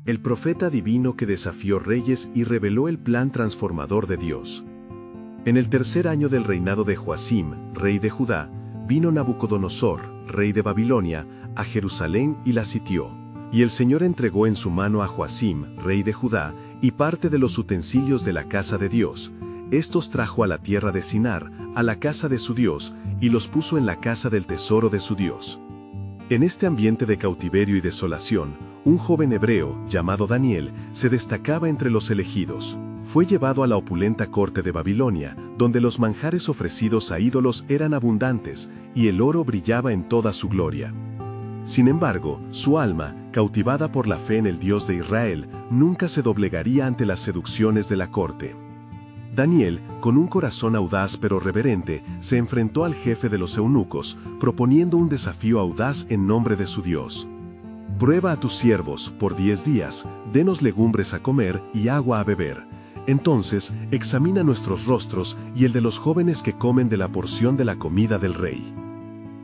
el profeta divino que desafió reyes y reveló el plan transformador de Dios. En el tercer año del reinado de Joacim, rey de Judá, vino Nabucodonosor, rey de Babilonia, a Jerusalén y la sitió. Y el Señor entregó en su mano a Joacim, rey de Judá, y parte de los utensilios de la casa de Dios. Estos trajo a la tierra de Sinar, a la casa de su Dios, y los puso en la casa del tesoro de su Dios. En este ambiente de cautiverio y desolación, un joven hebreo, llamado Daniel, se destacaba entre los elegidos. Fue llevado a la opulenta corte de Babilonia, donde los manjares ofrecidos a ídolos eran abundantes, y el oro brillaba en toda su gloria. Sin embargo, su alma, cautivada por la fe en el Dios de Israel, nunca se doblegaría ante las seducciones de la corte. Daniel, con un corazón audaz pero reverente, se enfrentó al jefe de los eunucos, proponiendo un desafío audaz en nombre de su Dios. «Prueba a tus siervos, por 10 días, denos legumbres a comer y agua a beber. Entonces, examina nuestros rostros y el de los jóvenes que comen de la porción de la comida del rey».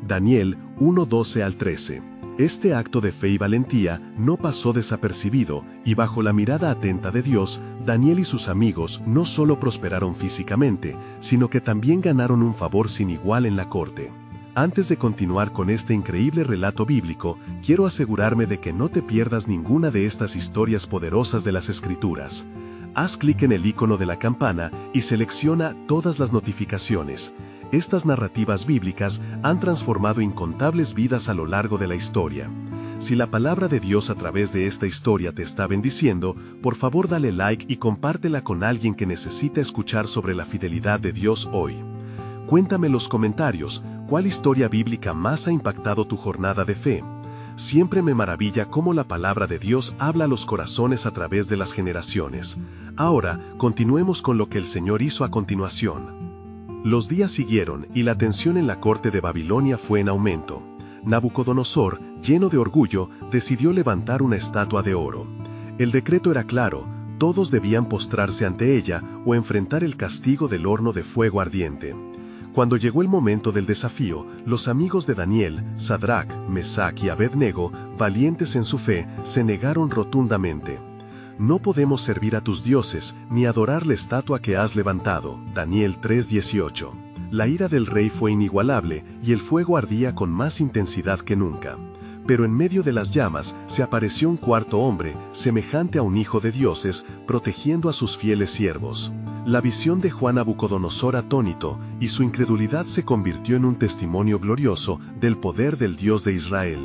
Daniel 1:12 al 13. Este acto de fe y valentía no pasó desapercibido, y bajo la mirada atenta de Dios, Daniel y sus amigos no solo prosperaron físicamente, sino que también ganaron un favor sin igual en la corte. Antes de continuar con este increíble relato bíblico, quiero asegurarme de que no te pierdas ninguna de estas historias poderosas de las Escrituras. Haz clic en el icono de la campana y selecciona todas las notificaciones. Estas narrativas bíblicas han transformado incontables vidas a lo largo de la historia. Si la palabra de Dios a través de esta historia te está bendiciendo, por favor dale like y compártela con alguien que necesita escuchar sobre la fidelidad de Dios hoy. Cuéntame en los comentarios, ¿cuál historia bíblica más ha impactado tu jornada de fe? Siempre me maravilla cómo la palabra de Dios habla a los corazones a través de las generaciones. Ahora, continuemos con lo que el Señor hizo a continuación. Los días siguieron y la tensión en la corte de Babilonia fue en aumento. Nabucodonosor, lleno de orgullo, decidió levantar una estatua de oro. El decreto era claro: todos debían postrarse ante ella o enfrentar el castigo del horno de fuego ardiente. Cuando llegó el momento del desafío, los amigos de Daniel, Sadrac, Mesac y Abednego, valientes en su fe, se negaron rotundamente. «No podemos servir a tus dioses, ni adorar la estatua que has levantado». Daniel 3:18. La ira del rey fue inigualable, y el fuego ardía con más intensidad que nunca. Pero en medio de las llamas, se apareció un cuarto hombre, semejante a un hijo de dioses, protegiendo a sus fieles siervos. La visión dejó a Nabucodonosor atónito, y su incredulidad se convirtió en un testimonio glorioso del poder del Dios de Israel.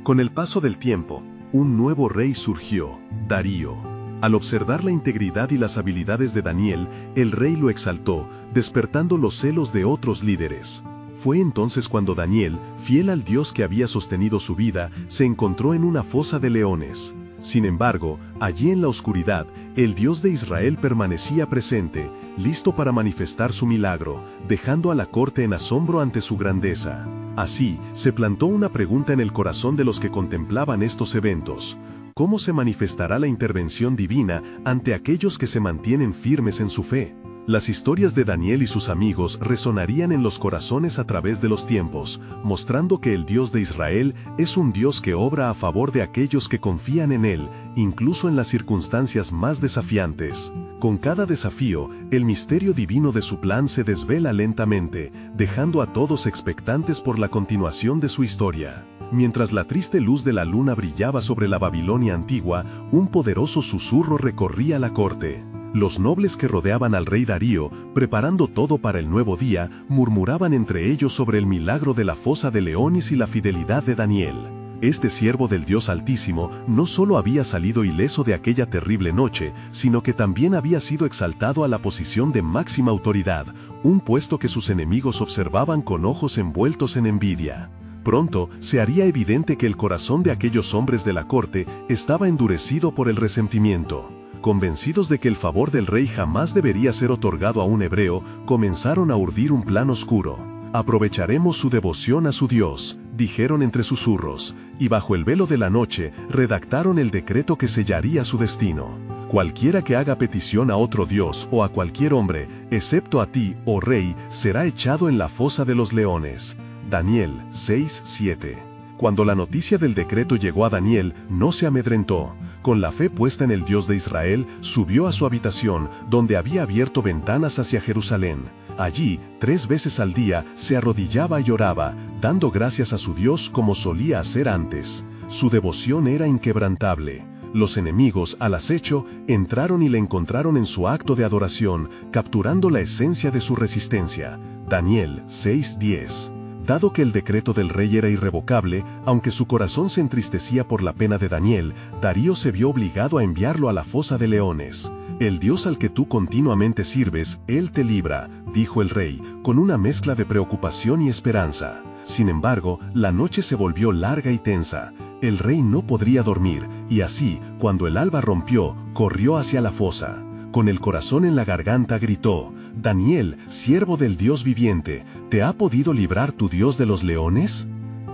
Con el paso del tiempo, un nuevo rey surgió, Darío. Al observar la integridad y las habilidades de Daniel, el rey lo exaltó, despertando los celos de otros líderes. Fue entonces cuando Daniel, fiel al Dios que había sostenido su vida, se encontró en una fosa de leones. Sin embargo, allí en la oscuridad, el Dios de Israel permanecía presente, listo para manifestar su milagro, dejando a la corte en asombro ante su grandeza. Así, se plantó una pregunta en el corazón de los que contemplaban estos eventos: ¿cómo se manifestará la intervención divina ante aquellos que se mantienen firmes en su fe? Las historias de Daniel y sus amigos resonarían en los corazones a través de los tiempos, mostrando que el Dios de Israel es un Dios que obra a favor de aquellos que confían en Él, incluso en las circunstancias más desafiantes. Con cada desafío, el misterio divino de su plan se desvela lentamente, dejando a todos expectantes por la continuación de su historia. Mientras la triste luz de la luna brillaba sobre la Babilonia antigua, un poderoso susurro recorría la corte. Los nobles que rodeaban al rey Darío, preparando todo para el nuevo día, murmuraban entre ellos sobre el milagro de la fosa de leones y la fidelidad de Daniel. Este siervo del Dios Altísimo no solo había salido ileso de aquella terrible noche, sino que también había sido exaltado a la posición de máxima autoridad, un puesto que sus enemigos observaban con ojos envueltos en envidia. Pronto se haría evidente que el corazón de aquellos hombres de la corte estaba endurecido por el resentimiento. Convencidos de que el favor del rey jamás debería ser otorgado a un hebreo, comenzaron a urdir un plan oscuro. «Aprovecharemos su devoción a su Dios», dijeron entre susurros, y bajo el velo de la noche redactaron el decreto que sellaría su destino. «Cualquiera que haga petición a otro Dios o a cualquier hombre, excepto a ti, oh rey, será echado en la fosa de los leones». Daniel 6:7. Cuando la noticia del decreto llegó a Daniel, no se amedrentó. Con la fe puesta en el Dios de Israel, subió a su habitación, donde había abierto ventanas hacia Jerusalén. Allí, 3 veces al día, se arrodillaba y oraba, dando gracias a su Dios como solía hacer antes. Su devoción era inquebrantable. Los enemigos, al acecho, entraron y le encontraron en su acto de adoración, capturando la esencia de su resistencia. Daniel 6:10. Dado que el decreto del rey era irrevocable, aunque su corazón se entristecía por la pena de Daniel, Darío se vio obligado a enviarlo a la fosa de leones. «El Dios al que tú continuamente sirves, Él te libra», dijo el rey, con una mezcla de preocupación y esperanza. Sin embargo, la noche se volvió larga y tensa. El rey no podría dormir, y así, cuando el alba rompió, corrió hacia la fosa. Con el corazón en la garganta gritó: «Daniel, siervo del Dios viviente, ¿te ha podido librar tu Dios de los leones?».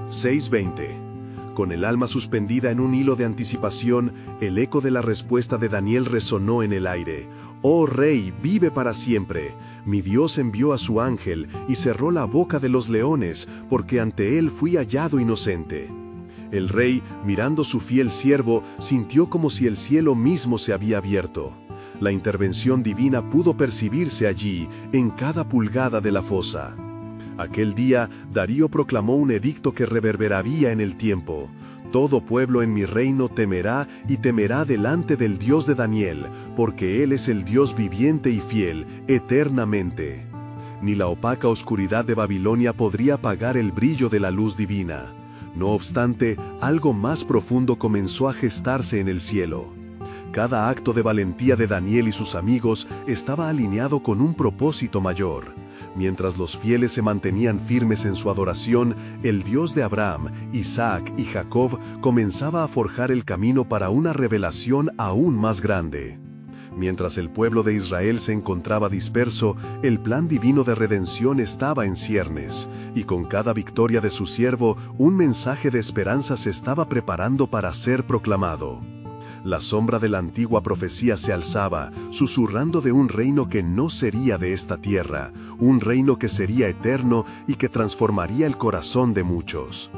6:20. Con el alma suspendida en un hilo de anticipación, el eco de la respuesta de Daniel resonó en el aire. «Oh rey, vive para siempre. Mi Dios envió a su ángel y cerró la boca de los leones, porque ante él fui hallado inocente». El rey, mirando su fiel siervo, sintió como si el cielo mismo se había abierto. La intervención divina pudo percibirse allí, en cada pulgada de la fosa. Aquel día, Darío proclamó un edicto que reverberaría en el tiempo. «Todo pueblo en mi reino temerá y temerá delante del Dios de Daniel, porque Él es el Dios viviente y fiel, eternamente». Ni la opaca oscuridad de Babilonia podría apagar el brillo de la luz divina. No obstante, algo más profundo comenzó a gestarse en el cielo. Cada acto de valentía de Daniel y sus amigos estaba alineado con un propósito mayor. Mientras los fieles se mantenían firmes en su adoración, el Dios de Abraham, Isaac y Jacob comenzaba a forjar el camino para una revelación aún más grande. Mientras el pueblo de Israel se encontraba disperso, el plan divino de redención estaba en ciernes, y con cada victoria de su siervo, un mensaje de esperanza se estaba preparando para ser proclamado. La sombra de la antigua profecía se alzaba, susurrando de un reino que no sería de esta tierra, un reino que sería eterno y que transformaría el corazón de muchos.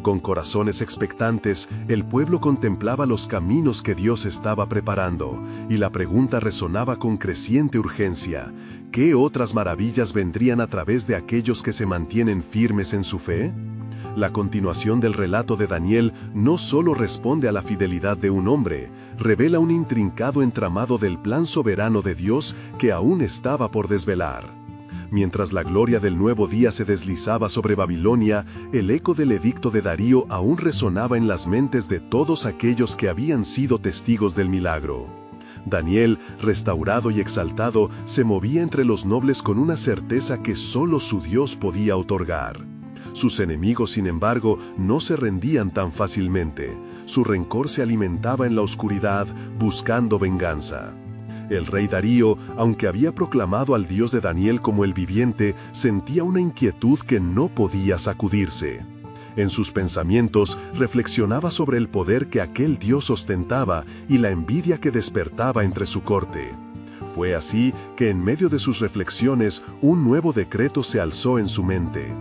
Con corazones expectantes, el pueblo contemplaba los caminos que Dios estaba preparando, y la pregunta resonaba con creciente urgencia: ¿qué otras maravillas vendrían a través de aquellos que se mantienen firmes en su fe? La continuación del relato de Daniel no solo responde a la fidelidad de un hombre, revela un intrincado entramado del plan soberano de Dios que aún estaba por desvelar. Mientras la gloria del nuevo día se deslizaba sobre Babilonia, el eco del edicto de Darío aún resonaba en las mentes de todos aquellos que habían sido testigos del milagro. Daniel, restaurado y exaltado, se movía entre los nobles con una certeza que solo su Dios podía otorgar. Sus enemigos, sin embargo, no se rendían tan fácilmente. Su rencor se alimentaba en la oscuridad, buscando venganza. El rey Darío, aunque había proclamado al Dios de Daniel como el viviente, sentía una inquietud que no podía sacudirse. En sus pensamientos reflexionaba sobre el poder que aquel Dios ostentaba y la envidia que despertaba entre su corte. Fue así que en medio de sus reflexiones un nuevo decreto se alzó en su mente.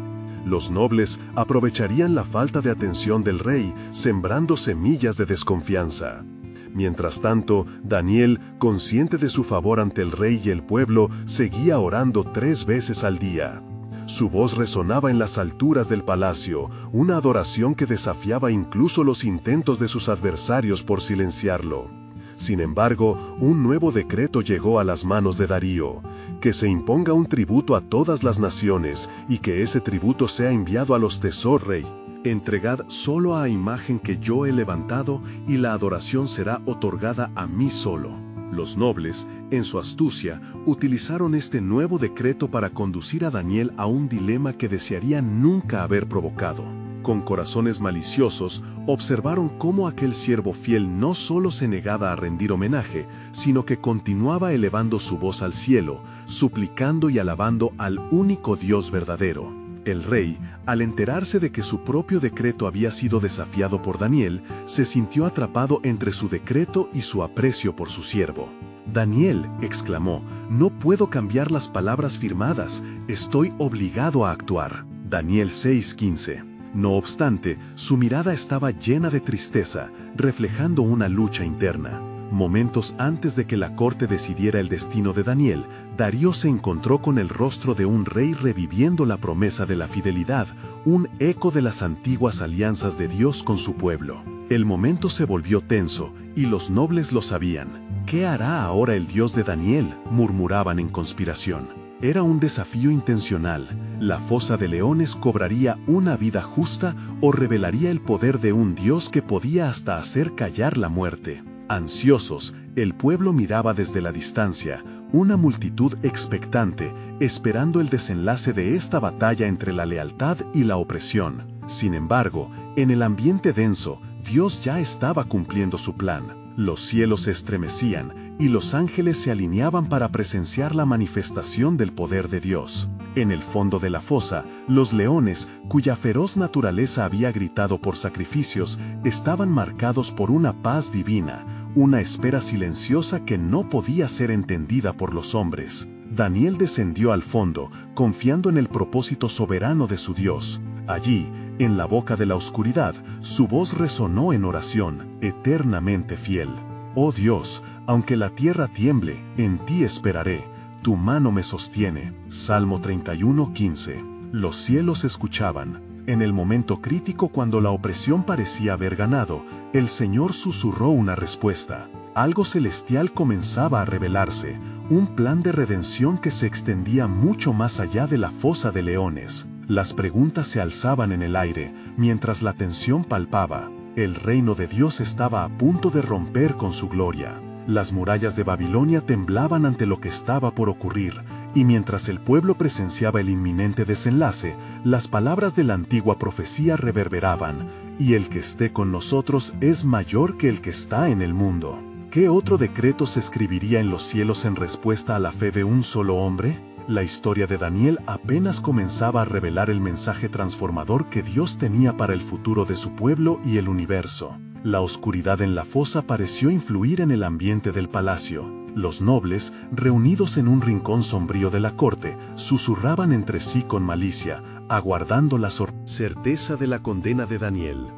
Los nobles aprovecharían la falta de atención del rey, sembrando semillas de desconfianza. Mientras tanto, Daniel, consciente de su favor ante el rey y el pueblo, seguía orando 3 veces al día. Su voz resonaba en las alturas del palacio, una adoración que desafiaba incluso los intentos de sus adversarios por silenciarlo. Sin embargo, un nuevo decreto llegó a las manos de Darío: que se imponga un tributo a todas las naciones y que ese tributo sea enviado a los tesoros rey. Entregad solo a imagen que yo he levantado, y la adoración será otorgada a mí solo. Los nobles, en su astucia, utilizaron este nuevo decreto para conducir a Daniel a un dilema que desearían nunca haber provocado. Con corazones maliciosos, observaron cómo aquel siervo fiel no solo se negaba a rendir homenaje, sino que continuaba elevando su voz al cielo, suplicando y alabando al único Dios verdadero. El rey, al enterarse de que su propio decreto había sido desafiado por Daniel, se sintió atrapado entre su decreto y su aprecio por su siervo. «Daniel», exclamó, «no puedo cambiar las palabras firmadas, estoy obligado a actuar». Daniel 6:15. No obstante, su mirada estaba llena de tristeza, reflejando una lucha interna. Momentos antes de que la corte decidiera el destino de Daniel, Darío se encontró con el rostro de un rey reviviendo la promesa de la fidelidad, un eco de las antiguas alianzas de Dios con su pueblo. El momento se volvió tenso, y los nobles lo sabían. ¿Qué hará ahora el Dios de Daniel?, murmuraban en conspiración. Era un desafío intencional. La fosa de leones cobraría una vida justa o revelaría el poder de un Dios que podía hasta hacer callar la muerte. Ansiosos, el pueblo miraba desde la distancia, una multitud expectante, esperando el desenlace de esta batalla entre la lealtad y la opresión. Sin embargo, en el ambiente denso, Dios ya estaba cumpliendo su plan. Los cielos se estremecían y los ángeles se alineaban para presenciar la manifestación del poder de Dios. En el fondo de la fosa, los leones, cuya feroz naturaleza había gritado por sacrificios, estaban marcados por una paz divina, una espera silenciosa que no podía ser entendida por los hombres. Daniel descendió al fondo, confiando en el propósito soberano de su Dios. Allí, en la boca de la oscuridad, su voz resonó en oración, eternamente fiel. Oh Dios, aunque la tierra tiemble, en ti esperaré. Tu mano me sostiene. Salmo 31:15. Los cielos escuchaban. En el momento crítico, cuando la opresión parecía haber ganado, el Señor susurró una respuesta. Algo celestial comenzaba a revelarse, un plan de redención que se extendía mucho más allá de la fosa de leones. Las preguntas se alzaban en el aire, mientras la tensión palpaba. El reino de Dios estaba a punto de romper con su gloria. Las murallas de Babilonia temblaban ante lo que estaba por ocurrir, y mientras el pueblo presenciaba el inminente desenlace, las palabras de la antigua profecía reverberaban, y el que esté con nosotros es mayor que el que está en el mundo. ¿Qué otro decreto se escribiría en los cielos en respuesta a la fe de un solo hombre? La historia de Daniel apenas comenzaba a revelar el mensaje transformador que Dios tenía para el futuro de su pueblo y el universo. La oscuridad en la fosa pareció influir en el ambiente del palacio. Los nobles, reunidos en un rincón sombrío de la corte, susurraban entre sí con malicia, aguardando la certeza de la condena de Daniel.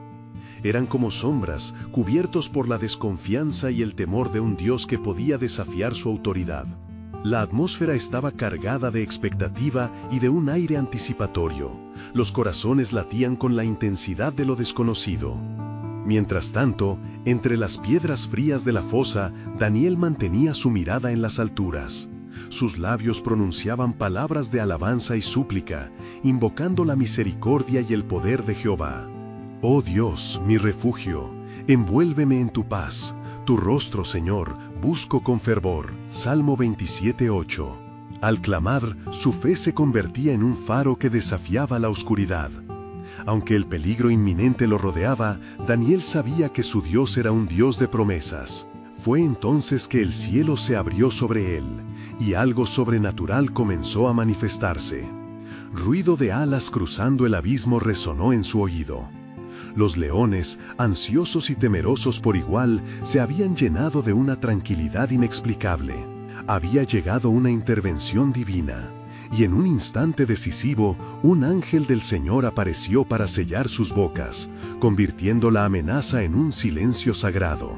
Eran como sombras, cubiertos por la desconfianza y el temor de un Dios que podía desafiar su autoridad. La atmósfera estaba cargada de expectativa y de un aire anticipatorio. Los corazones latían con la intensidad de lo desconocido. Mientras tanto, entre las piedras frías de la fosa, Daniel mantenía su mirada en las alturas. Sus labios pronunciaban palabras de alabanza y súplica, invocando la misericordia y el poder de Jehová. Oh Dios, mi refugio, envuélveme en tu paz. Tu rostro, Señor, busco con fervor. Salmo 27:8. Al clamar, su fe se convertía en un faro que desafiaba la oscuridad. Aunque el peligro inminente lo rodeaba, Daniel sabía que su Dios era un Dios de promesas. Fue entonces que el cielo se abrió sobre él, y algo sobrenatural comenzó a manifestarse. Ruido de alas cruzando el abismo resonó en su oído. Los leones, ansiosos y temerosos por igual, se habían llenado de una tranquilidad inexplicable. Había llegado una intervención divina, y en un instante decisivo, un ángel del Señor apareció para sellar sus bocas, convirtiendo la amenaza en un silencio sagrado.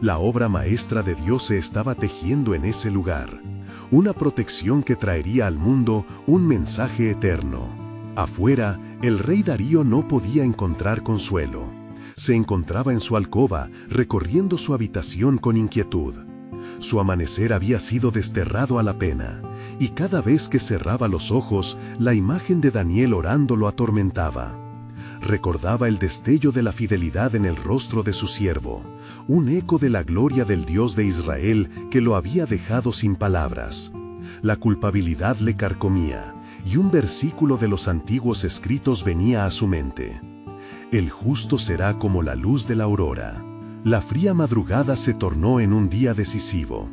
La obra maestra de Dios se estaba tejiendo en ese lugar, una protección que traería al mundo un mensaje eterno. Afuera, el rey Darío no podía encontrar consuelo. Se encontraba en su alcoba, recorriendo su habitación con inquietud. Su amanecer había sido desterrado a la pena, y cada vez que cerraba los ojos, la imagen de Daniel orando lo atormentaba. Recordaba el destello de la fidelidad en el rostro de su siervo, un eco de la gloria del Dios de Israel que lo había dejado sin palabras. La culpabilidad le carcomía, y un versículo de los antiguos escritos venía a su mente. El justo será como la luz de la aurora. La fría madrugada se tornó en un día decisivo.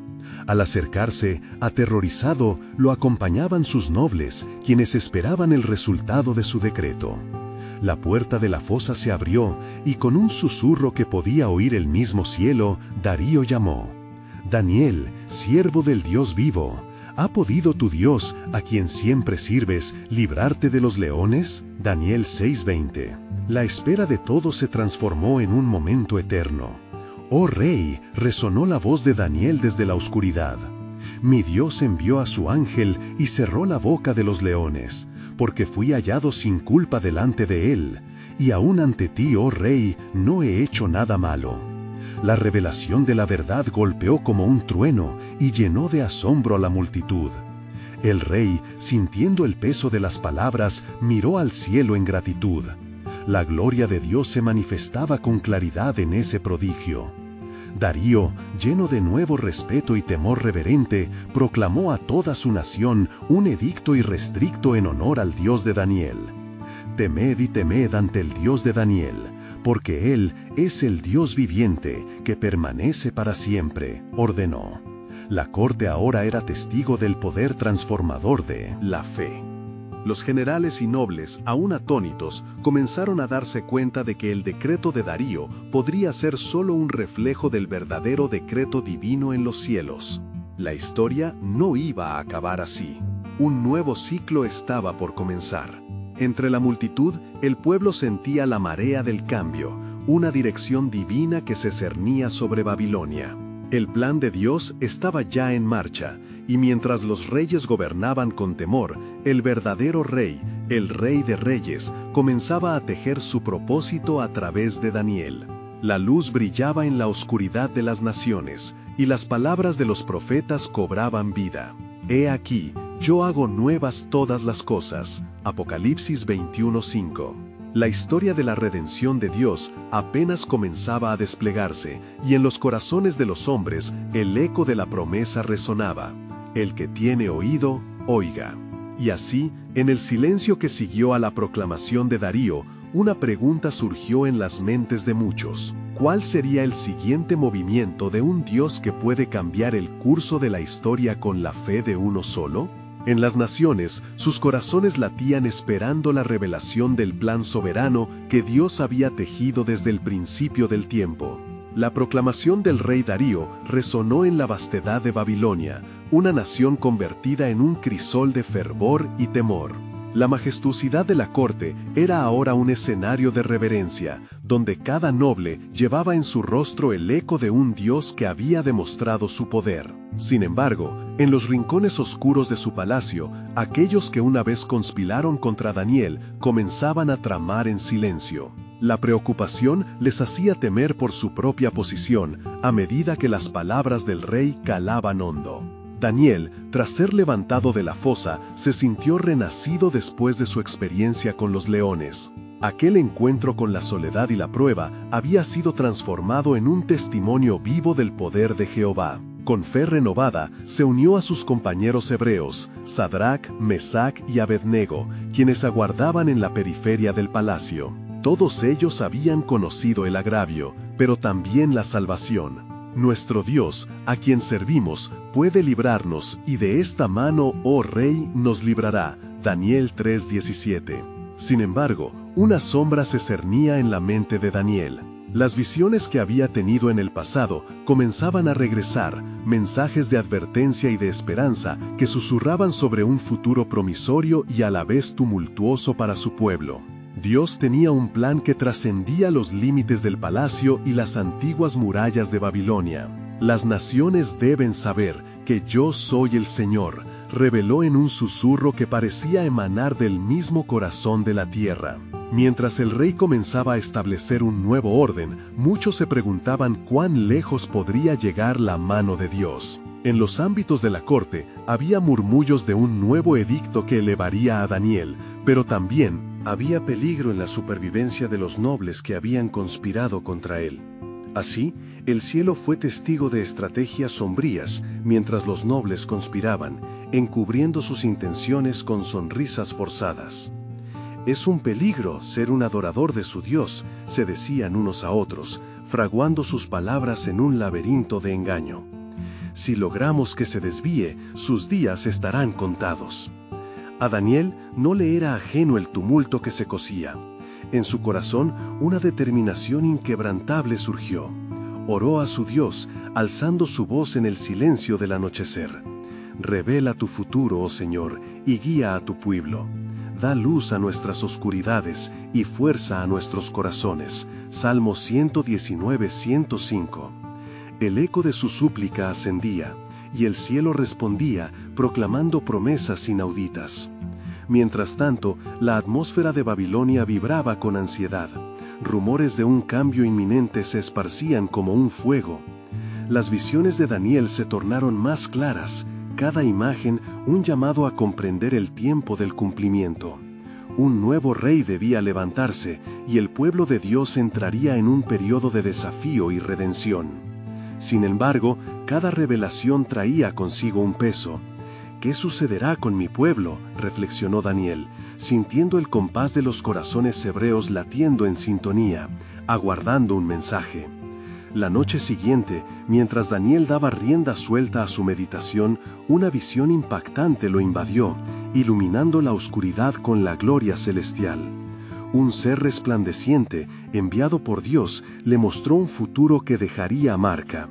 Al acercarse, aterrorizado, lo acompañaban sus nobles, quienes esperaban el resultado de su decreto. La puerta de la fosa se abrió, y con un susurro que podía oír el mismo cielo, Darío llamó: «Daniel, siervo del Dios vivo, ¿Ha podido tu Dios, a quien siempre sirves, librarte de los leones? Daniel 6:20. La espera de todos se transformó en un momento eterno. Oh Rey, resonó la voz de Daniel desde la oscuridad. Mi Dios envió a su ángel y cerró la boca de los leones, porque fui hallado sin culpa delante de él, y aún ante ti, oh Rey, no he hecho nada malo. La revelación de la verdad golpeó como un trueno y llenó de asombro a la multitud. El rey, sintiendo el peso de las palabras, miró al cielo en gratitud. La gloria de Dios se manifestaba con claridad en ese prodigio. Darío, lleno de nuevo respeto y temor reverente, proclamó a toda su nación un edicto irrestricto en honor al Dios de Daniel. Temed y temed ante el Dios de Daniel, porque Él es el Dios viviente que permanece para siempre, ordenó. La corte ahora era testigo del poder transformador de la fe. Los generales y nobles, aún atónitos, comenzaron a darse cuenta de que el decreto de Darío podría ser solo un reflejo del verdadero decreto divino en los cielos. La historia no iba a acabar así. Un nuevo ciclo estaba por comenzar. Entre la multitud, el pueblo sentía la marea del cambio, una dirección divina que se cernía sobre Babilonia. El plan de Dios estaba ya en marcha, y mientras los reyes gobernaban con temor, el verdadero rey, el Rey de Reyes, comenzaba a tejer su propósito a través de Daniel. La luz brillaba en la oscuridad de las naciones, y las palabras de los profetas cobraban vida. He aquí, yo hago nuevas todas las cosas. Apocalipsis 21:5. La historia de la redención de Dios apenas comenzaba a desplegarse, y en los corazones de los hombres el eco de la promesa resonaba. El que tiene oído, oiga. Y así, en el silencio que siguió a la proclamación de Darío, una pregunta surgió en las mentes de muchos. ¿Cuál sería el siguiente movimiento de un Dios que puede cambiar el curso de la historia con la fe de uno solo? En las naciones, sus corazones latían esperando la revelación del plan soberano que Dios había tejido desde el principio del tiempo. La proclamación del rey Darío resonó en la vastedad de Babilonia, una nación convertida en un crisol de fervor y temor. La majestuosidad de la corte era ahora un escenario de reverencia, donde cada noble llevaba en su rostro el eco de un Dios que había demostrado su poder. Sin embargo, en los rincones oscuros de su palacio, aquellos que una vez conspiraron contra Daniel comenzaban a tramar en silencio. La preocupación les hacía temer por su propia posición, a medida que las palabras del rey calaban hondo. Daniel, tras ser levantado de la fosa, se sintió renacido después de su experiencia con los leones. Aquel encuentro con la soledad y la prueba había sido transformado en un testimonio vivo del poder de Jehová. Con fe renovada, se unió a sus compañeros hebreos, Sadrac, Mesac y Abednego, quienes aguardaban en la periferia del palacio. Todos ellos habían conocido el agravio, pero también la salvación. Nuestro Dios, a quien servimos, puede librarnos, y de esta mano, oh Rey, nos librará. Daniel 3:17. Sin embargo, una sombra se cernía en la mente de Daniel. Las visiones que había tenido en el pasado comenzaban a regresar, mensajes de advertencia y de esperanza que susurraban sobre un futuro promisorio y a la vez tumultuoso para su pueblo. Dios tenía un plan que trascendía los límites del palacio y las antiguas murallas de Babilonia. Las naciones deben saber que yo soy el Señor, reveló en un susurro que parecía emanar del mismo corazón de la tierra. Mientras el rey comenzaba a establecer un nuevo orden, muchos se preguntaban cuán lejos podría llegar la mano de Dios. En los ámbitos de la corte había murmullos de un nuevo edicto que elevaría a Daniel, pero también había peligro en la supervivencia de los nobles que habían conspirado contra él. Así, el cielo fue testigo de estrategias sombrías mientras los nobles conspiraban, encubriendo sus intenciones con sonrisas forzadas. Es un peligro ser un adorador de su Dios, se decían unos a otros, fraguando sus palabras en un laberinto de engaño. Si logramos que se desvíe, sus días estarán contados. A Daniel no le era ajeno el tumulto que se cosía. En su corazón una determinación inquebrantable surgió. Oró a su Dios, alzando su voz en el silencio del anochecer. Revela tu futuro, oh Señor, y guía a tu pueblo. Da luz a nuestras oscuridades y fuerza a nuestros corazones. Salmo 119, 105. El eco de su súplica ascendía, y el cielo respondía, proclamando promesas inauditas. Mientras tanto, la atmósfera de Babilonia vibraba con ansiedad. Rumores de un cambio inminente se esparcían como un fuego. Las visiones de Daniel se tornaron más claras, cada imagen un llamado a comprender el tiempo del cumplimiento. Un nuevo rey debía levantarse, y el pueblo de Dios entraría en un periodo de desafío y redención. Sin embargo, cada revelación traía consigo un peso. ¿Qué sucederá con mi pueblo?, reflexionó Daniel, sintiendo el compás de los corazones hebreos latiendo en sintonía, aguardando un mensaje. La noche siguiente, mientras Daniel daba rienda suelta a su meditación, una visión impactante lo invadió, iluminando la oscuridad con la gloria celestial. Un ser resplandeciente, enviado por Dios, le mostró un futuro que dejaría marca.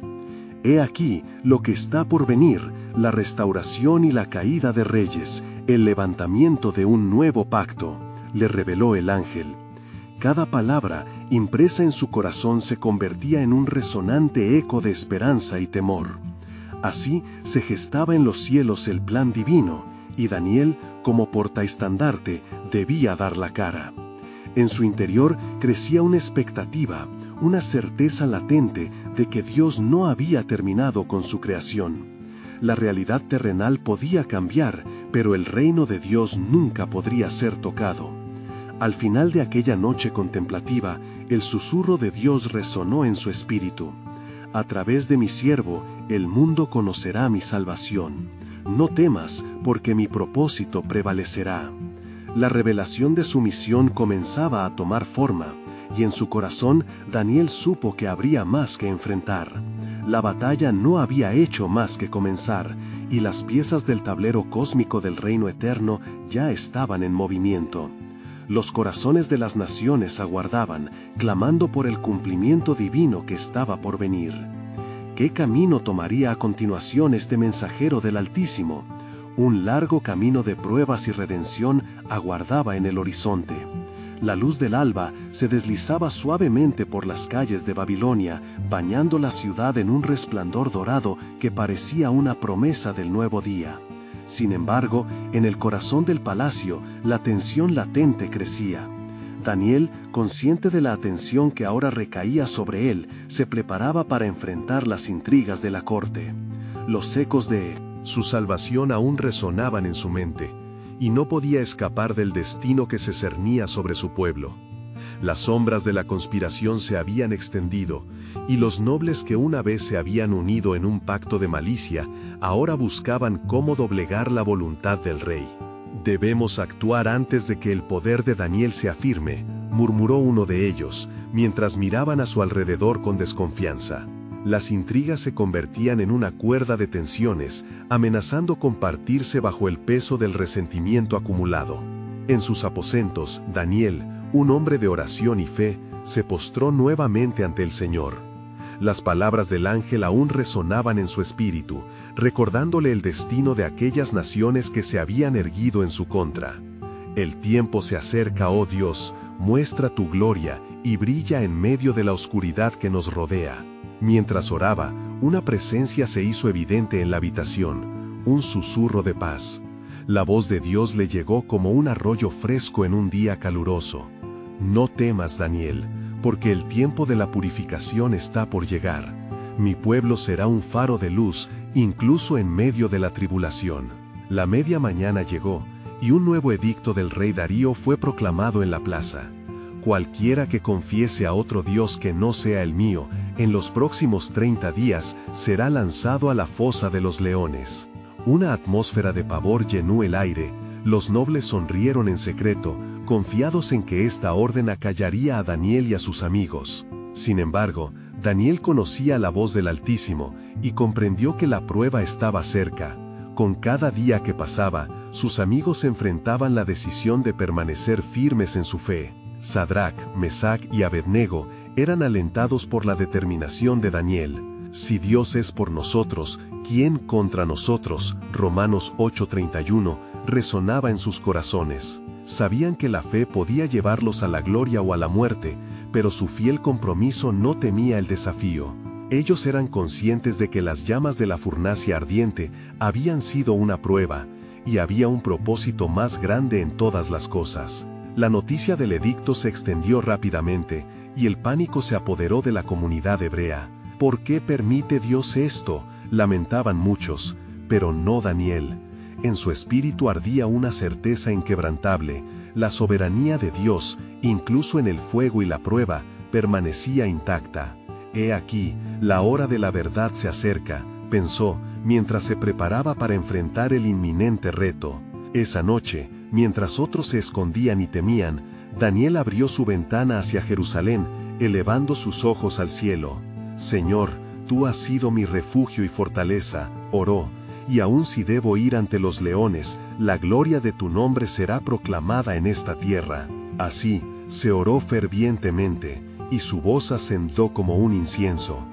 He aquí lo que está por venir, la restauración y la caída de reyes, el levantamiento de un nuevo pacto, le reveló el ángel. Cada palabra, impresa en su corazón, se convertía en un resonante eco de esperanza y temor. Así se gestaba en los cielos el plan divino, y Daniel, como portaestandarte, debía dar la cara. En su interior crecía una expectativa, una certeza latente de que Dios no había terminado con su creación. La realidad terrenal podía cambiar, pero el reino de Dios nunca podría ser tocado. Al final de aquella noche contemplativa, el susurro de Dios resonó en su espíritu. A través de mi siervo, el mundo conocerá mi salvación. No temas, porque mi propósito prevalecerá. La revelación de su misión comenzaba a tomar forma, y en su corazón Daniel supo que habría más que enfrentar. La batalla no había hecho más que comenzar, y las piezas del tablero cósmico del reino eterno ya estaban en movimiento. Los corazones de las naciones aguardaban, clamando por el cumplimiento divino que estaba por venir. ¿Qué camino tomaría a continuación este mensajero del Altísimo? Un largo camino de pruebas y redención aguardaba en el horizonte. La luz del alba se deslizaba suavemente por las calles de Babilonia, bañando la ciudad en un resplandor dorado que parecía una promesa del nuevo día. Sin embargo, en el corazón del palacio, la tensión latente crecía. Daniel, consciente de la atención que ahora recaía sobre él, se preparaba para enfrentar las intrigas de la corte. Los ecos de su salvación aún resonaban en su mente, y no podía escapar del destino que se cernía sobre su pueblo. Las sombras de la conspiración se habían extendido, y los nobles que una vez se habían unido en un pacto de malicia, ahora buscaban cómo doblegar la voluntad del rey. «Debemos actuar antes de que el poder de Daniel se afirme», murmuró uno de ellos, mientras miraban a su alrededor con desconfianza. Las intrigas se convertían en una cuerda de tensiones, amenazando con partirse bajo el peso del resentimiento acumulado. En sus aposentos, Daniel, un hombre de oración y fe, se postró nuevamente ante el Señor. Las palabras del ángel aún resonaban en su espíritu, recordándole el destino de aquellas naciones que se habían erguido en su contra. «El tiempo se acerca, oh Dios, muestra tu gloria y brilla en medio de la oscuridad que nos rodea». Mientras oraba, una presencia se hizo evidente en la habitación, un susurro de paz. La voz de Dios le llegó como un arroyo fresco en un día caluroso. «No temas, Daniel, porque el tiempo de la purificación está por llegar. Mi pueblo será un faro de luz, incluso en medio de la tribulación». La media mañana llegó, y un nuevo edicto del rey Darío fue proclamado en la plaza. «Cualquiera que confiese a otro Dios que no sea el mío, en los próximos 30 días será lanzado a la fosa de los leones». Una atmósfera de pavor llenó el aire. Los nobles sonrieron en secreto, confiados en que esta orden acallaría a Daniel y a sus amigos. Sin embargo, Daniel conocía la voz del Altísimo y comprendió que la prueba estaba cerca. Con cada día que pasaba, sus amigos enfrentaban la decisión de permanecer firmes en su fe. Sadrac, Mesac y Abednego eran alentados por la determinación de Daniel. Si Dios es por nosotros, ¿quién contra nosotros? Romanos 8:31 resonaba en sus corazones. Sabían que la fe podía llevarlos a la gloria o a la muerte, pero su fiel compromiso no temía el desafío. Ellos eran conscientes de que las llamas de la fornaleza ardiente habían sido una prueba, y había un propósito más grande en todas las cosas. La noticia del edicto se extendió rápidamente, y el pánico se apoderó de la comunidad hebrea. ¿Por qué permite Dios esto?, lamentaban muchos, pero no Daniel. En su espíritu ardía una certeza inquebrantable: la soberanía de Dios, incluso en el fuego y la prueba, permanecía intacta. He aquí, la hora de la verdad se acerca, pensó, mientras se preparaba para enfrentar el inminente reto. Esa noche, mientras otros se escondían y temían, Daniel abrió su ventana hacia Jerusalén, elevando sus ojos al cielo. Señor, tú has sido mi refugio y fortaleza, oró, y aun si debo ir ante los leones, la gloria de tu nombre será proclamada en esta tierra. Así, se oró fervientemente, y su voz ascendó como un incienso.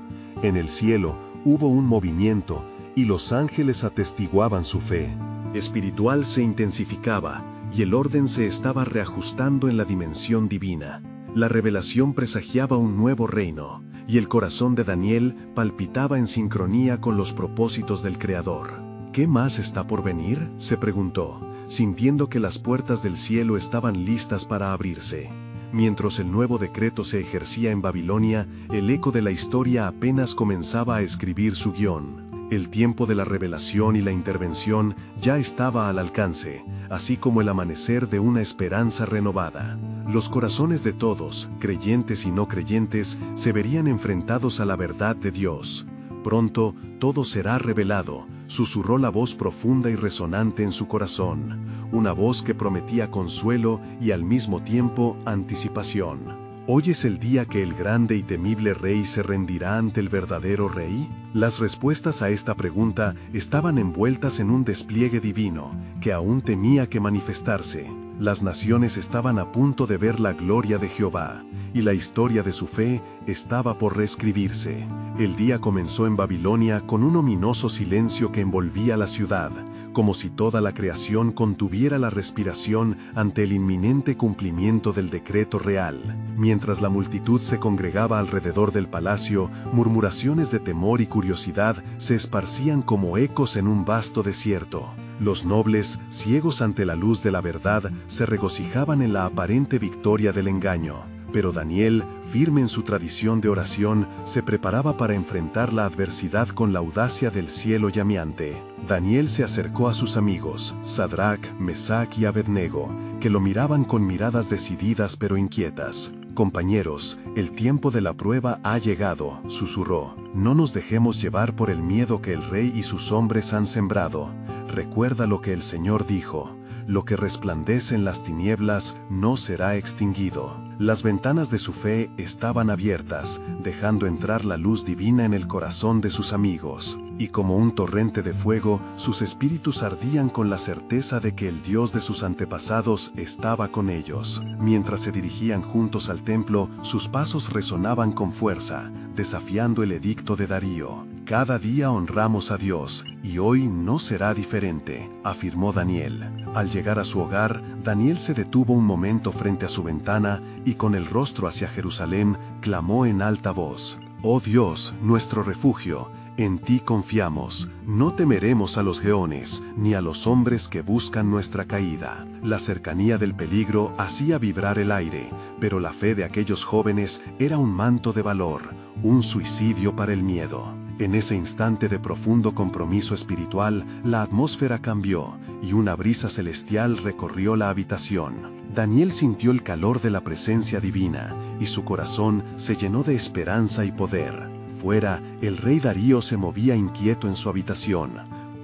En el cielo hubo un movimiento, y los ángeles atestiguaban su fe. Espiritual se intensificaba, y el orden se estaba reajustando en la dimensión divina. La revelación presagiaba un nuevo reino, y el corazón de Daniel palpitaba en sincronía con los propósitos del Creador. ¿Qué más está por venir?, se preguntó, sintiendo que las puertas del cielo estaban listas para abrirse. Mientras el nuevo decreto se ejercía en Babilonia, el eco de la historia apenas comenzaba a escribir su guión. El tiempo de la revelación y la intervención ya estaba al alcance, así como el amanecer de una esperanza renovada. Los corazones de todos, creyentes y no creyentes, se verían enfrentados a la verdad de Dios. Pronto, todo será revelado, susurró la voz profunda y resonante en su corazón, una voz que prometía consuelo y al mismo tiempo anticipación. ¿Hoy es el día que el grande y temible rey se rendirá ante el verdadero rey? Las respuestas a esta pregunta estaban envueltas en un despliegue divino, que aún tenía que manifestarse. Las naciones estaban a punto de ver la gloria de Jehová, y la historia de su fe estaba por reescribirse. El día comenzó en Babilonia con un ominoso silencio que envolvía la ciudad, como si toda la creación contuviera la respiración ante el inminente cumplimiento del decreto real. Mientras la multitud se congregaba alrededor del palacio, murmuraciones de temor y curiosidad se esparcían como ecos en un vasto desierto. Los nobles, ciegos ante la luz de la verdad, se regocijaban en la aparente victoria del engaño. Pero Daniel, firme en su tradición de oración, se preparaba para enfrentar la adversidad con la audacia del cielo llameante. Daniel se acercó a sus amigos, Sadrach, Mesach y Abednego, que lo miraban con miradas decididas pero inquietas. «Compañeros, el tiempo de la prueba ha llegado», susurró. «No nos dejemos llevar por el miedo que el rey y sus hombres han sembrado. Recuerda lo que el Señor dijo: lo que resplandece en las tinieblas no será extinguido». Las ventanas de su fe estaban abiertas, dejando entrar la luz divina en el corazón de sus amigos. Y como un torrente de fuego, sus espíritus ardían con la certeza de que el Dios de sus antepasados estaba con ellos. Mientras se dirigían juntos al templo, sus pasos resonaban con fuerza, desafiando el edicto de Darío. «Cada día honramos a Dios, y hoy no será diferente», afirmó Daniel. Al llegar a su hogar, Daniel se detuvo un momento frente a su ventana y con el rostro hacia Jerusalén, clamó en alta voz: «Oh Dios, nuestro refugio, en ti confiamos, no temeremos a los geones, ni a los hombres que buscan nuestra caída». La cercanía del peligro hacía vibrar el aire, pero la fe de aquellos jóvenes era un manto de valor, un suicidio para el miedo. En ese instante de profundo compromiso espiritual, la atmósfera cambió, y una brisa celestial recorrió la habitación. Daniel sintió el calor de la presencia divina, y su corazón se llenó de esperanza y poder. Fuera, el rey Darío se movía inquieto en su habitación.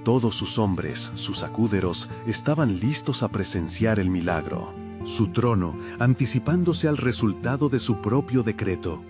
Todos sus hombres, sus acúderos, estaban listos a presenciar el milagro. Su trono, anticipándose al resultado de su propio decreto.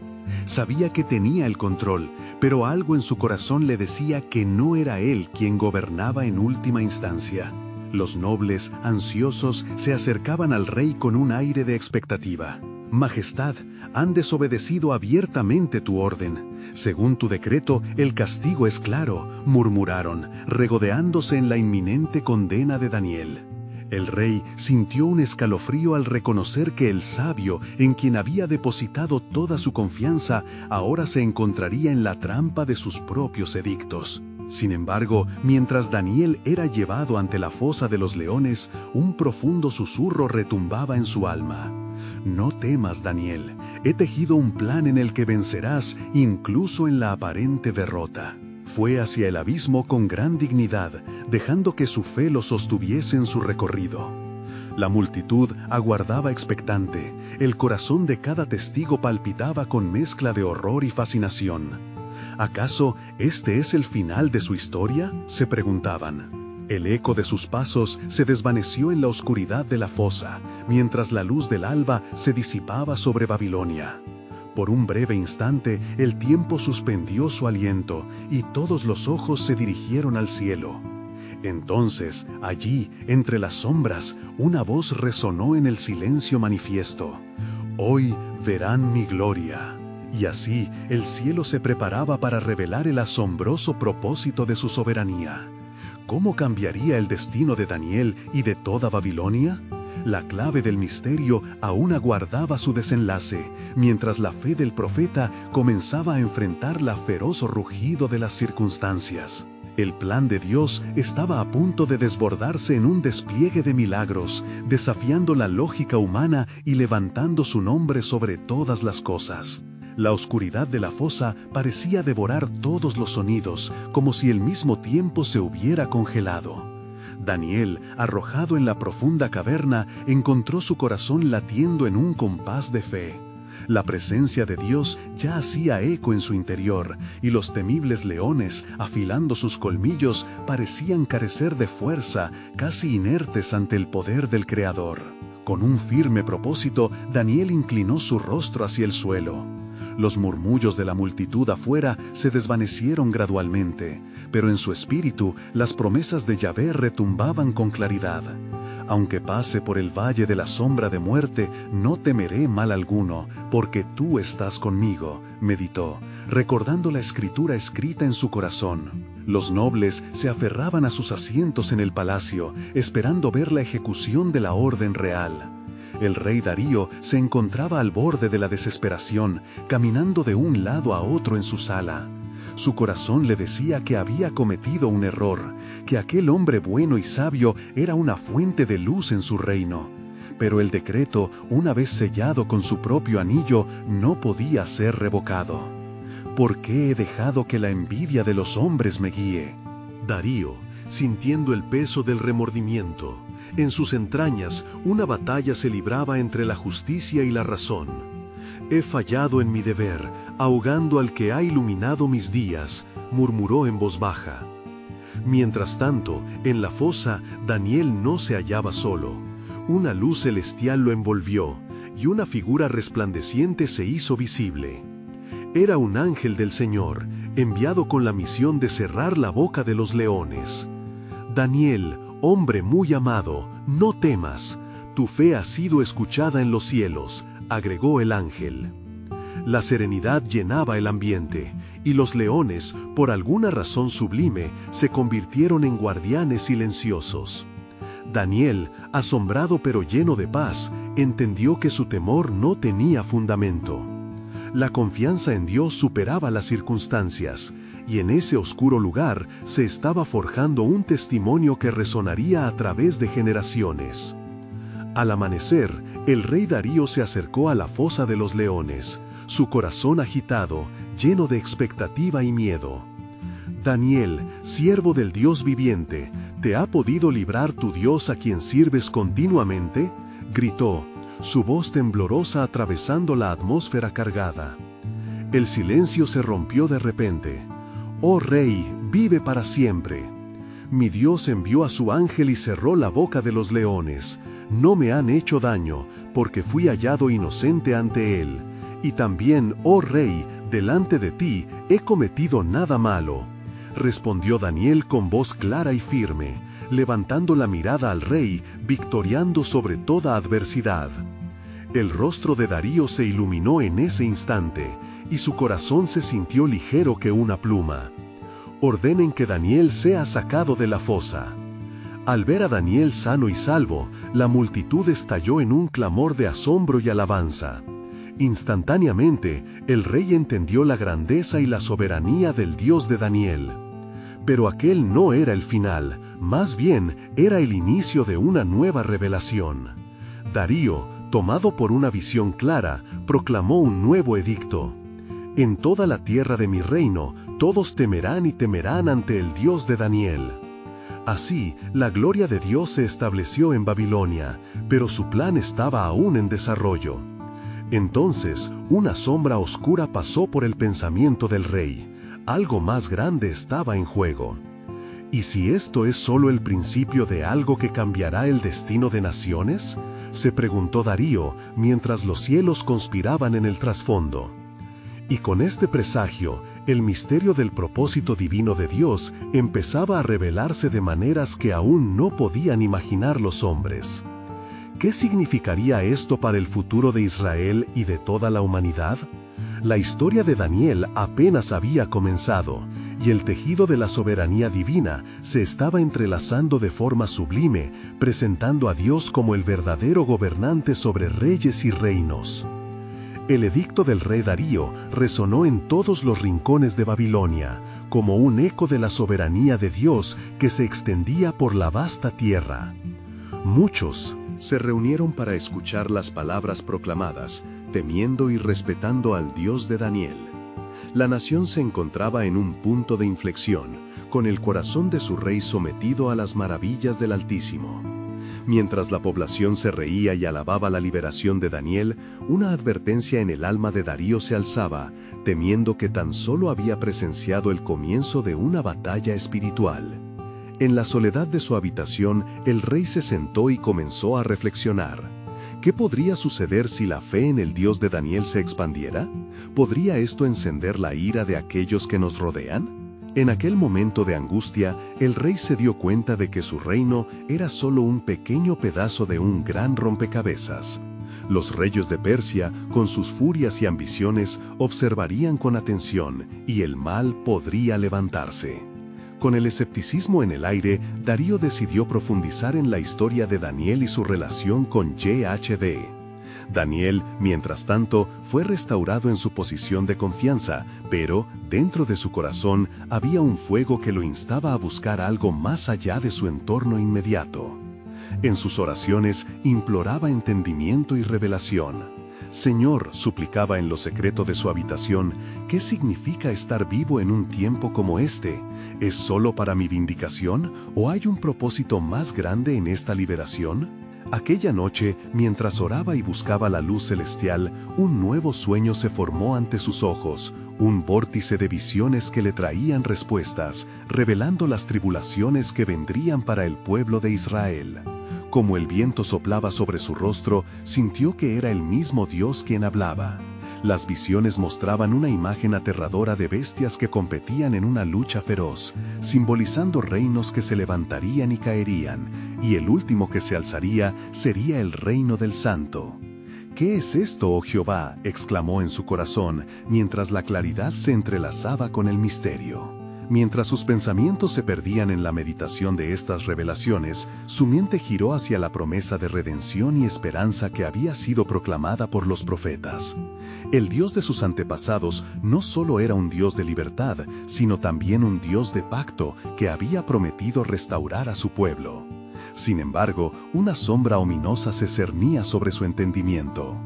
Sabía que tenía el control, pero algo en su corazón le decía que no era él quien gobernaba en última instancia. Los nobles, ansiosos, se acercaban al rey con un aire de expectativa. Majestad, han desobedecido abiertamente tu orden. Según tu decreto, el castigo es claro, murmuraron, regodeándose en la inminente condena de Daniel. El rey sintió un escalofrío al reconocer que el sabio, en quien había depositado toda su confianza, ahora se encontraría en la trampa de sus propios edictos. Sin embargo, mientras Daniel era llevado ante la fosa de los leones, un profundo susurro retumbaba en su alma. No temas, Daniel, he tejido un plan en el que vencerás incluso en la aparente derrota. Fue hacia el abismo con gran dignidad, dejando que su fe lo sostuviese en su recorrido. La multitud aguardaba expectante, el corazón de cada testigo palpitaba con mezcla de horror y fascinación. ¿Acaso este es el final de su historia?, se preguntaban. El eco de sus pasos se desvaneció en la oscuridad de la fosa, mientras la luz del alba se disipaba sobre Babilonia. Por un breve instante, el tiempo suspendió su aliento, y todos los ojos se dirigieron al cielo. Entonces, allí, entre las sombras, una voz resonó en el silencio manifiesto. «Hoy verán mi gloria». Y así, el cielo se preparaba para revelar el asombroso propósito de su soberanía. ¿Cómo cambiaría el destino de Daniel y de toda Babilonia? La clave del misterio aún aguardaba su desenlace, mientras la fe del profeta comenzaba a enfrentar la feroz rugido de las circunstancias. El plan de Dios estaba a punto de desbordarse en un despliegue de milagros, desafiando la lógica humana y levantando su nombre sobre todas las cosas. La oscuridad de la fosa parecía devorar todos los sonidos, como si el mismo tiempo se hubiera congelado. Daniel, arrojado en la profunda caverna, encontró su corazón latiendo en un compás de fe. La presencia de Dios ya hacía eco en su interior, y los temibles leones, afilando sus colmillos, parecían carecer de fuerza, casi inertes ante el poder del Creador. Con un firme propósito, Daniel inclinó su rostro hacia el suelo. Los murmullos de la multitud afuera se desvanecieron gradualmente, pero en su espíritu las promesas de Yahvé retumbaban con claridad. Aunque pase por el valle de la sombra de muerte, no temeré mal alguno, porque tú estás conmigo, meditó, recordando la escritura escrita en su corazón. Los nobles se aferraban a sus asientos en el palacio, esperando ver la ejecución de la orden real. El rey Darío se encontraba al borde de la desesperación, caminando de un lado a otro en su sala. Su corazón le decía que había cometido un error, que aquel hombre bueno y sabio era una fuente de luz en su reino. Pero el decreto, una vez sellado con su propio anillo, no podía ser revocado. ¿Por qué he dejado que la envidia de los hombres me guíe? Darío, sintiendo el peso del remordimiento, en sus entrañas una batalla se libraba entre la justicia y la razón. He fallado en mi deber, ahogando al que ha iluminado mis días, murmuró en voz baja. Mientras tanto, en la fosa, Daniel no se hallaba solo. Una luz celestial lo envolvió, y una figura resplandeciente se hizo visible. Era un ángel del Señor, enviado con la misión de cerrar la boca de los leones. Daniel, hombre muy amado, no temas, tu fe ha sido escuchada en los cielos, agregó el ángel. La serenidad llenaba el ambiente, y los leones, por alguna razón sublime, se convirtieron en guardianes silenciosos. Daniel, asombrado pero lleno de paz, entendió que su temor no tenía fundamento. La confianza en Dios superaba las circunstancias, y en ese oscuro lugar se estaba forjando un testimonio que resonaría a través de generaciones. Al amanecer, el rey Darío se acercó a la fosa de los leones, su corazón agitado, lleno de expectativa y miedo. Daniel, siervo del Dios viviente, ¿te ha podido librar tu Dios a quien sirves continuamente?, gritó, su voz temblorosa atravesando la atmósfera cargada. El silencio se rompió de repente. «Oh Rey, vive para siempre. Mi Dios envió a su ángel y cerró la boca de los leones. No me han hecho daño, porque fui hallado inocente ante él. Y también, oh Rey, delante de ti he cometido nada malo», respondió Daniel con voz clara y firme, levantando la mirada al rey, victoriando sobre toda adversidad. El rostro de Darío se iluminó en ese instante, y su corazón se sintió ligero que una pluma. Ordenen que Daniel sea sacado de la fosa. Al ver a Daniel sano y salvo, la multitud estalló en un clamor de asombro y alabanza. Instantáneamente, el rey entendió la grandeza y la soberanía del Dios de Daniel. Pero aquel no era el final, más bien era el inicio de una nueva revelación. Darío, tomado por una visión clara, proclamó un nuevo edicto. En toda la tierra de mi reino, todos temerán y temerán ante el Dios de Daniel. Así, la gloria de Dios se estableció en Babilonia, pero su plan estaba aún en desarrollo. Entonces, una sombra oscura pasó por el pensamiento del rey. Algo más grande estaba en juego. ¿Y si esto es solo el principio de algo que cambiará el destino de naciones?, se preguntó Darío mientras los cielos conspiraban en el trasfondo. Y con este presagio, el misterio del propósito divino de Dios empezaba a revelarse de maneras que aún no podían imaginar los hombres. ¿Qué significaría esto para el futuro de Israel y de toda la humanidad? La historia de Daniel apenas había comenzado, y el tejido de la soberanía divina se estaba entrelazando de forma sublime, presentando a Dios como el verdadero gobernante sobre reyes y reinos. El edicto del rey Darío resonó en todos los rincones de Babilonia, como un eco de la soberanía de Dios que se extendía por la vasta tierra. Muchos se reunieron para escuchar las palabras proclamadas, temiendo y respetando al Dios de Daniel. La nación se encontraba en un punto de inflexión, con el corazón de su rey sometido a las maravillas del Altísimo. Mientras la población se reía y alababa la liberación de Daniel, una advertencia en el alma de Darío se alzaba, temiendo que tan solo había presenciado el comienzo de una batalla espiritual. En la soledad de su habitación, el rey se sentó y comenzó a reflexionar. ¿Qué podría suceder si la fe en el Dios de Daniel se expandiera? ¿Podría esto encender la ira de aquellos que nos rodean? En aquel momento de angustia, el rey se dio cuenta de que su reino era solo un pequeño pedazo de un gran rompecabezas. Los reyes de Persia, con sus furias y ambiciones, observarían con atención, y el mal podría levantarse. Con el escepticismo en el aire, Darío decidió profundizar en la historia de Daniel y su relación con YHD. Daniel, mientras tanto, fue restaurado en su posición de confianza, pero, dentro de su corazón, había un fuego que lo instaba a buscar algo más allá de su entorno inmediato. En sus oraciones, imploraba entendimiento y revelación. Señor, suplicaba en lo secreto de su habitación, ¿qué significa estar vivo en un tiempo como este? ¿Es solo para mi vindicación o hay un propósito más grande en esta liberación? Aquella noche, mientras oraba y buscaba la luz celestial, un nuevo sueño se formó ante sus ojos, un vórtice de visiones que le traían respuestas, revelando las tribulaciones que vendrían para el pueblo de Israel. Como el viento soplaba sobre su rostro, sintió que era el mismo Dios quien hablaba. Las visiones mostraban una imagen aterradora de bestias que competían en una lucha feroz, simbolizando reinos que se levantarían y caerían, y el último que se alzaría sería el reino del Santo. ¿Qué es esto, oh Jehová?, exclamó en su corazón, mientras la claridad se entrelazaba con el misterio. Mientras sus pensamientos se perdían en la meditación de estas revelaciones, su mente giró hacia la promesa de redención y esperanza que había sido proclamada por los profetas. El Dios de sus antepasados no solo era un Dios de libertad, sino también un Dios de pacto que había prometido restaurar a su pueblo. Sin embargo, una sombra ominosa se cernía sobre su entendimiento.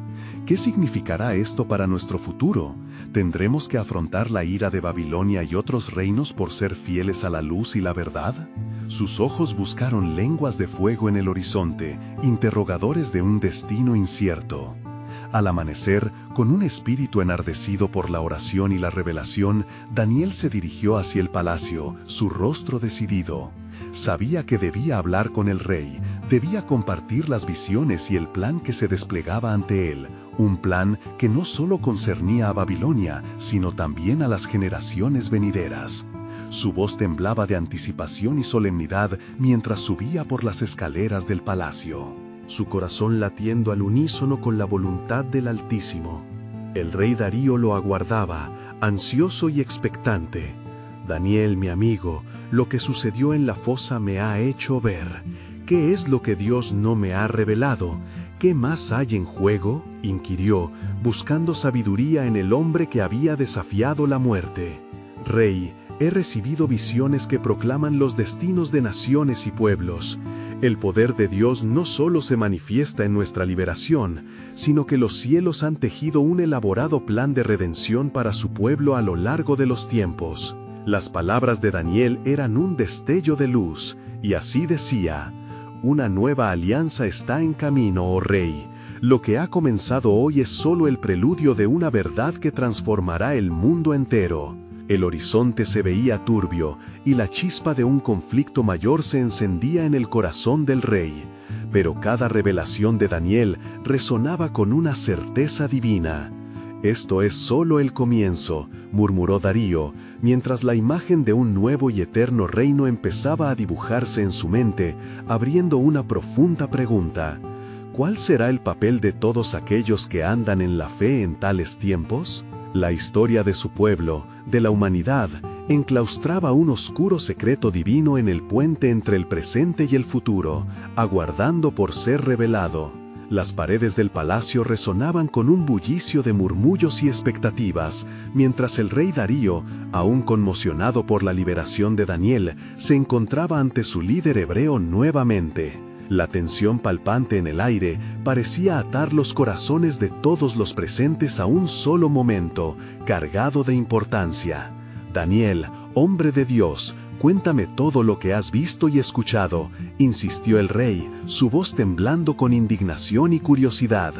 ¿Qué significará esto para nuestro futuro? ¿Tendremos que afrontar la ira de Babilonia y otros reinos por ser fieles a la luz y la verdad? Sus ojos buscaron lenguas de fuego en el horizonte, interrogadores de un destino incierto. Al amanecer, con un espíritu enardecido por la oración y la revelación, Daniel se dirigió hacia el palacio, su rostro decidido. Sabía que debía hablar con el rey, debía compartir las visiones y el plan que se desplegaba ante él, un plan que no solo concernía a Babilonia, sino también a las generaciones venideras. Su voz temblaba de anticipación y solemnidad mientras subía por las escaleras del palacio. su corazón latiendo al unísono con la voluntad del Altísimo. El rey Darío lo aguardaba, ansioso y expectante. Daniel, mi amigo, lo que sucedió en la fosa me ha hecho ver. ¿Qué es lo que Dios no me ha revelado? ¿Qué más hay en juego?, inquirió, buscando sabiduría en el hombre que había desafiado la muerte. Rey, he recibido visiones que proclaman los destinos de naciones y pueblos. El poder de Dios no solo se manifiesta en nuestra liberación, sino que los cielos han tejido un elaborado plan de redención para su pueblo a lo largo de los tiempos. Las palabras de Daniel eran un destello de luz, y así decía: una nueva alianza está en camino, oh Rey. Lo que ha comenzado hoy es solo el preludio de una verdad que transformará el mundo entero. El horizonte se veía turbio, y la chispa de un conflicto mayor se encendía en el corazón del rey. Pero cada revelación de Daniel resonaba con una certeza divina. «Esto es solo el comienzo», murmuró Darío, mientras la imagen de un nuevo y eterno reino empezaba a dibujarse en su mente, abriendo una profunda pregunta. ¿Cuál será el papel de todos aquellos que andan en la fe en tales tiempos? La historia de su pueblo, de la humanidad, enclaustraba un oscuro secreto divino en el puente entre el presente y el futuro, aguardando por ser revelado. Las paredes del palacio resonaban con un bullicio de murmullos y expectativas, mientras el rey Darío, aún conmocionado por la liberación de Daniel, se encontraba ante su líder hebreo nuevamente. La tensión palpante en el aire parecía atar los corazones de todos los presentes a un solo momento, cargado de importancia. «Daniel, hombre de Dios, cuéntame todo lo que has visto y escuchado», insistió el rey, su voz temblando con indignación y curiosidad.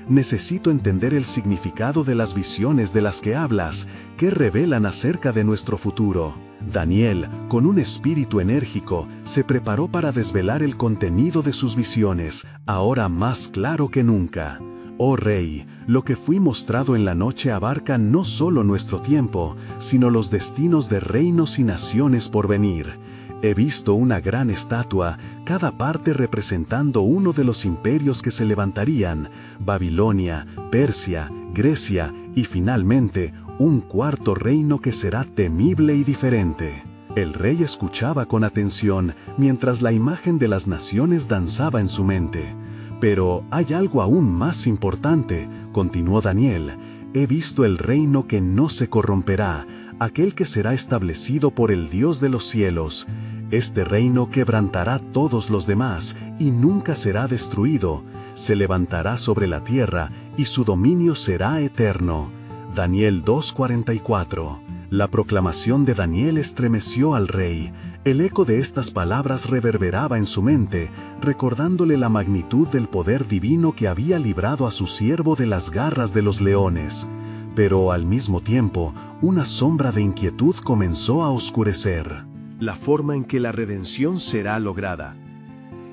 «Necesito entender el significado de las visiones de las que hablas, que revelan acerca de nuestro futuro». Daniel, con un espíritu enérgico, se preparó para desvelar el contenido de sus visiones, ahora más claro que nunca. «Oh Rey, lo que fui mostrado en la noche abarca no solo nuestro tiempo, sino los destinos de reinos y naciones por venir. He visto una gran estatua, cada parte representando uno de los imperios que se levantarían: Babilonia, Persia, Grecia y finalmente un cuarto reino que será temible y diferente». El rey escuchaba con atención mientras la imagen de las naciones danzaba en su mente. «Pero hay algo aún más importante», continuó Daniel. «He visto el reino que no se corromperá, aquel que será establecido por el Dios de los cielos. Este reino quebrantará todos los demás y nunca será destruido. Se levantará sobre la tierra y su dominio será eterno». Daniel 2:44. La proclamación de Daniel estremeció al rey. El eco de estas palabras reverberaba en su mente, recordándole la magnitud del poder divino que había librado a su siervo de las garras de los leones. Pero al mismo tiempo, una sombra de inquietud comenzó a oscurecer. La forma en que la redención será lograda.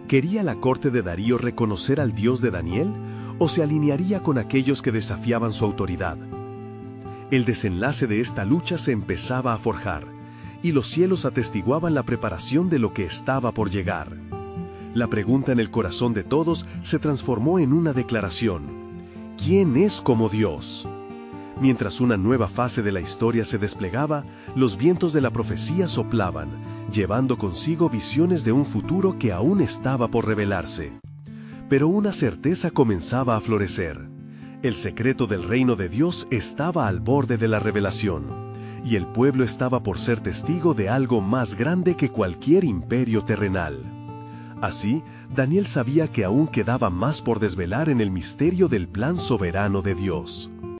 ¿Quería la corte de Darío reconocer al Dios de Daniel, o se alinearía con aquellos que desafiaban su autoridad? El desenlace de esta lucha se empezaba a forjar, y los cielos atestiguaban la preparación de lo que estaba por llegar. La pregunta en el corazón de todos se transformó en una declaración: ¿quién es como Dios? Mientras una nueva fase de la historia se desplegaba, los vientos de la profecía soplaban, llevando consigo visiones de un futuro que aún estaba por revelarse. Pero una certeza comenzaba a florecer. El secreto del reino de Dios estaba al borde de la revelación, y el pueblo estaba por ser testigo de algo más grande que cualquier imperio terrenal. Así, Daniel sabía que aún quedaba más por desvelar en el misterio del plan soberano de Dios.